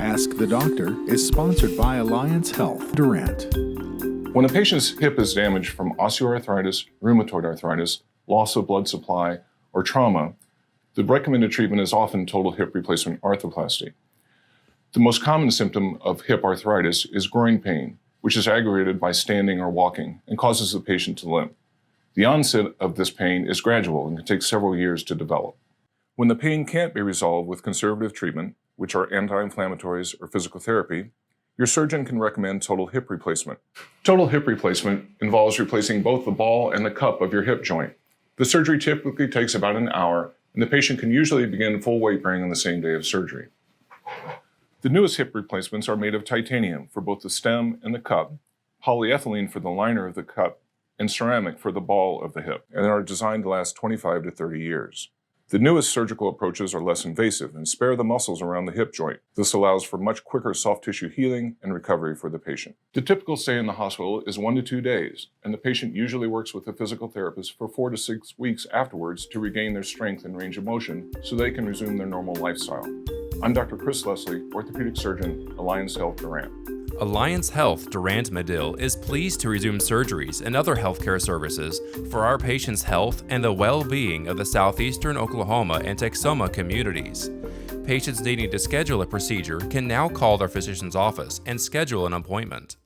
Ask the Doctor is sponsored by AllianceHealth Durant. When a patient's hip is damaged from osteoarthritis, rheumatoid arthritis, loss of blood supply, or trauma, the recommended treatment is often total hip replacement arthroplasty. The most common symptom of hip arthritis is groin pain, which is aggravated by standing or walking and causes the patient to limp. The onset of this pain is gradual and can take several years to develop. When the pain can't be resolved with conservative treatment, which are anti-inflammatories or physical therapy, your surgeon can recommend total hip replacement. Total hip replacement involves replacing both the ball and the cup of your hip joint. The surgery typically takes about an hour, and the patient can usually begin full weight bearing on the same day of surgery. The newest hip replacements are made of titanium for both the stem and the cup, polyethylene for the liner of the cup, and ceramic for the ball of the hip, and are designed to last 25 to 30 years. The newest surgical approaches are less invasive and spare the muscles around the hip joint. This allows for much quicker soft tissue healing and recovery for the patient. The typical stay in the hospital is 1 to 2 days, and the patient usually works with a physical therapist for 4 to 6 weeks afterwards to regain their strength and range of motion so they can resume their normal lifestyle. I'm Dr. Chris Leslie, orthopedic surgeon, AllianceHealth Durant. AllianceHealth Durant Medill is pleased to resume surgeries and other healthcare services for our patients' health and the well-being of the southeastern Oklahoma and Texoma communities. Patients needing to schedule a procedure can now call their physician's office and schedule an appointment.